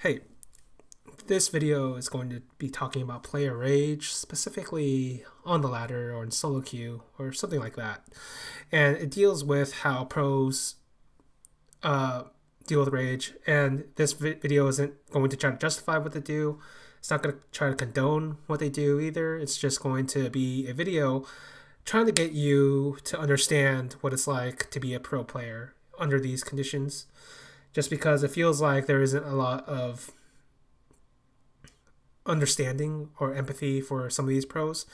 Hey, this video is going to be talking about player rage, specifically on the ladder or in solo queue or something like that. And it deals with how pros uh, deal with rage. And this video isn't going to try to justify what they do. It's not going to try to condone what they do either. It's just going to be a video trying to get you to understand what it's like to be a pro player under these conditions. Just because it feels like there isn't a lot of understanding or empathy for some of these pros.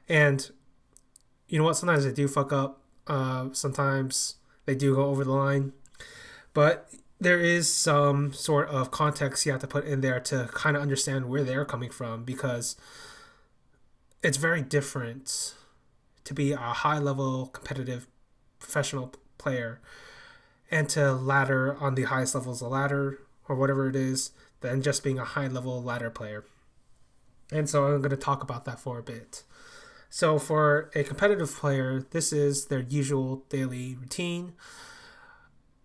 And you know what? Sometimes they do fuck up. Sometimes they do go over the line. But there is some sort of context you have to put in there to kind of understand where they're coming from, because it's very different to be a high level competitive professional player and to ladder on the highest levels of the ladder or whatever it is than just being a high level ladder player. And so I'm going to talk about that for a bit. So for a competitive player, this is their usual daily routine.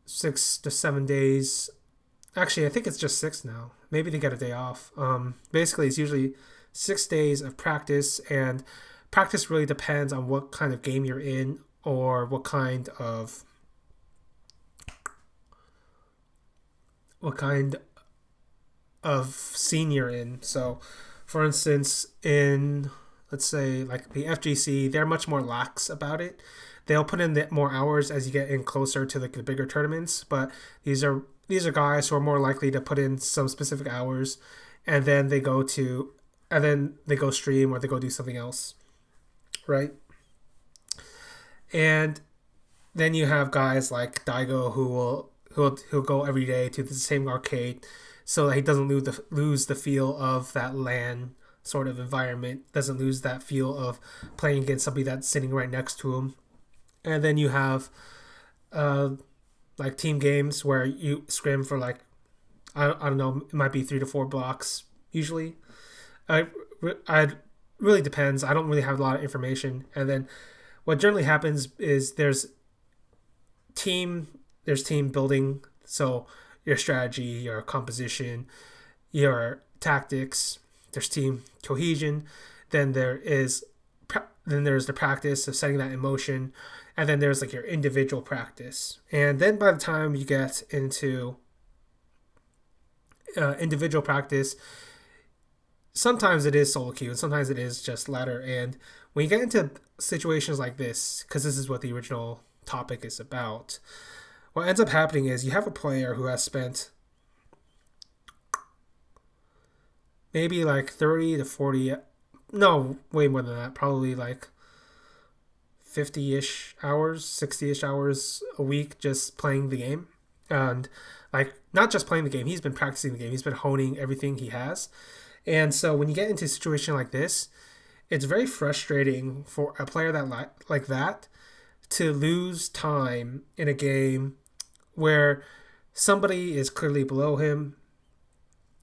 6 to 7 days. Actually, I think it's just 6 now. Maybe they get a day off. Basically, it's usually 6 days of practice, and practice really depends on what kind of game you're in or what kind of scene you're in. So, for instance, in let's say like the FGC, they're much more lax about it. They'll put in more hours as you get in closer to the bigger tournaments, but these are guys who are more likely to put in some specific hours, and then they go stream or they go do something else, right? And then you have guys like Daigo who'll go every day to the same arcade, so that he doesn't lose the feel of that LAN sort of environment, doesn't lose that feel of playing against somebody that's sitting right next to him. And then you have uh, like team games where you scrim for like I don't know, it might be 3 to 4 blocks usually. I really depends. I don't really have a lot of information. And then what generally happens is team there's team building. So your strategy, your composition, your tactics. There's team cohesion. Then there's the practice of setting that in motion, and then there's like your individual practice. And then by the time you get into individual practice, sometimes it is solo queue and sometimes it is just ladder. And when you get into situations like this, because this is what the original topic is about, what ends up happening is you have a player who has spent maybe like 30 to 40, no, way more than that, probably like 50-ish hours, 60-ish hours a week just playing the game. And like not just playing the game, he's been practicing the game, he's been honing everything he has. And so when you get into a situation like this, it's very frustrating for a player like that to lose time in a game where somebody is clearly below him.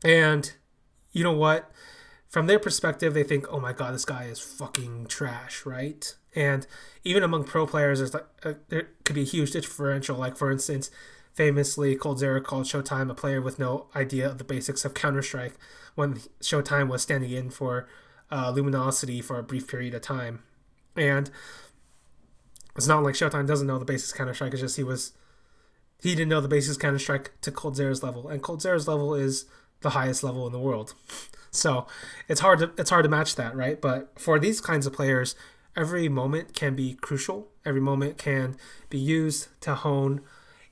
And you know what? From their perspective, they think, "Oh my god, this guy is fucking trash," right? And even among pro players, there could be a huge differential. Like for instance, famously, Coldzera called Showtime a player with no idea of the basics of Counter Strike when Showtime was standing in for Luminosity for a brief period of time. And it's not like Showtime doesn't know the basics of Counter Strike. It's just he didn't know the basics of Counter Strike to Coldzera's level, and Coldzera's level is the highest level in the world. So it's hard to match that, right? But for these kinds of players, every moment can be crucial. Every moment can be used to hone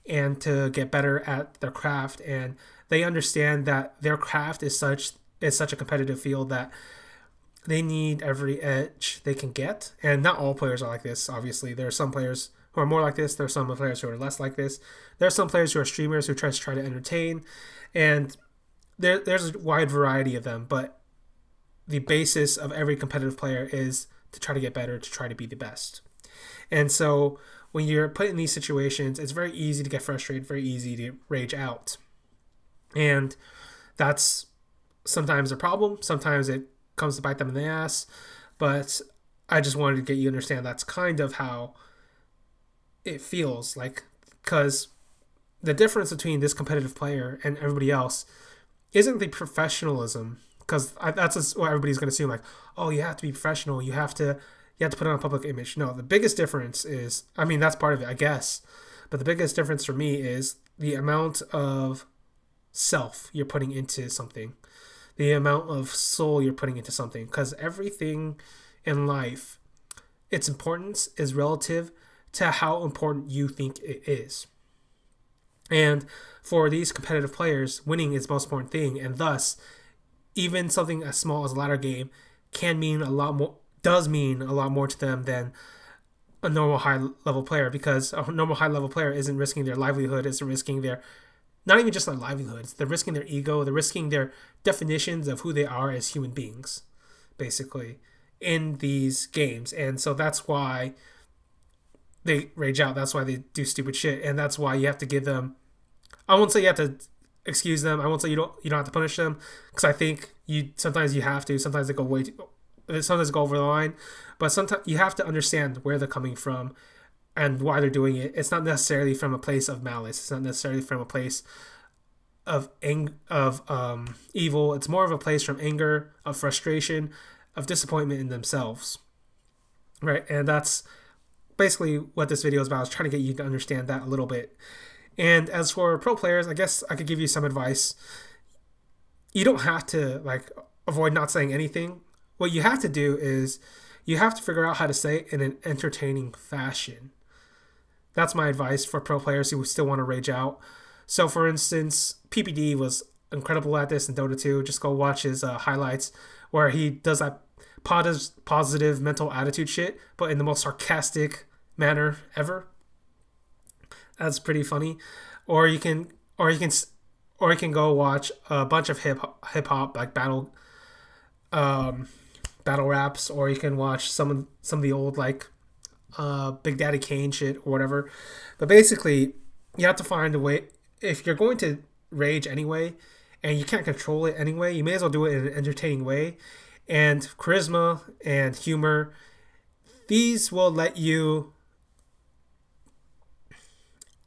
and to get better at their craft. And they understand that their craft is such a competitive field that they need every edge they can get. And not all players are like this, obviously. There are some players who are more like this. There are some players who are less like this. There are some players who are streamers who try to entertain. And there's a wide variety of them, but the basis of every competitive player is to try to get better, to try to be the best. And so when you're put in these situations, it's very easy to get frustrated, very easy to rage out. And that's sometimes a problem. Sometimes it comes to bite them in the ass. But I just wanted to get you to understand that's kind of how it feels like, because the difference between this competitive player and everybody else isn't the professionalism, because that's what everybody's going to assume, like, oh, you have to be professional, you have to put on a public image. No, the biggest difference is, I mean, that's part of it, I guess, but the biggest difference for me is the amount of self you're putting into something, the amount of soul you're putting into something, because everything in life, its importance is relative to how important you think it is. And for these competitive players, winning is the most important thing, and thus, even something as small as a ladder game can mean a lot more, does mean a lot more to them than a normal high level player, because a normal high level player isn't risking their livelihood, isn't risking their, not even just their livelihoods, they're risking their ego, they're risking their definitions of who they are as human beings, basically, in these games. And so that's why they rage out, that's why they do stupid shit, and that's why you have to give them, I won't say you have to excuse them, I won't say you don't have to punish them, because I think sometimes you have to, sometimes they go way too, sometimes go over the line, but sometimes you have to understand where they're coming from and why they're doing it. It's not necessarily from a place of malice. It's not necessarily from a place of evil. It's more of a place from anger, of frustration, of disappointment in themselves, right? And that's basically what this video is about. I was trying to get you to understand that a little bit. And as for pro players, I guess I could give you some advice. You don't have to avoid not saying anything. What you have to do is you have to figure out how to say it in an entertaining fashion. That's my advice for pro players who still want to rage out. So, for instance, PPD was incredible at this in Dota 2. Just go watch his highlights where he does that positive mental attitude shit, but in the most sarcastic manner ever. That's pretty funny. Or you can go watch a bunch of hip hop like battle raps, or you can watch some of the old Big Daddy Kane shit or whatever. But basically, you have to find a way. If you're going to rage anyway, and you can't control it anyway, you may as well do it in an entertaining way. And charisma and humor, these will let you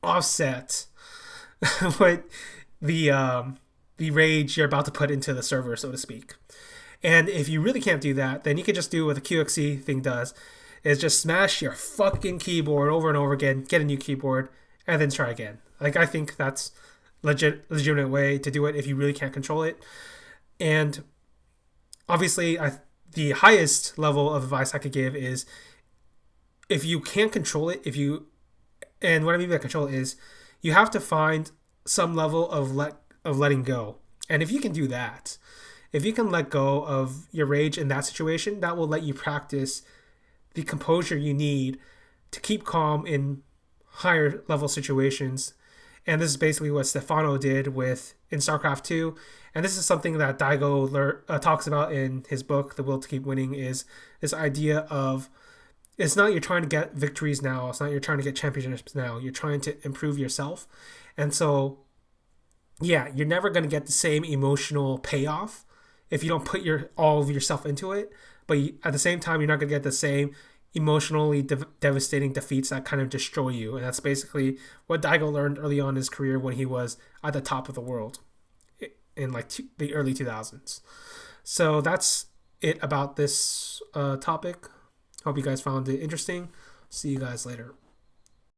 offset what the rage you're about to put into the server, so to speak. And if you really can't do that, then you can just do what the QXC thing does, is just smash your fucking keyboard over and over again, get a new keyboard, and then try again. I think that's legitimate way to do it if you really can't control it. And obviously, the highest level of advice I could give is, if you can't control it, and what I mean by control is, you have to find some level of letting go. And if you can do that, if you can let go of your rage in that situation, that will let you practice the composure you need to keep calm in higher level situations. And this is basically what Stefano did in StarCraft 2. And this is something that Daigo talks about in his book, The Will to Keep Winning, is this idea of, it's not you're trying to get victories now, it's not you're trying to get championships now, you're trying to improve yourself. And so, yeah, you're never going to get the same emotional payoff if you don't put all of yourself into it. But at the same time, you're not going to get the same emotionally devastating defeats that kind of destroy you. And that's basically what Daigo learned early on in his career when he was at the top of the world in the early 2000s. So that's it about this topic. Hope you guys found it interesting. See you guys later.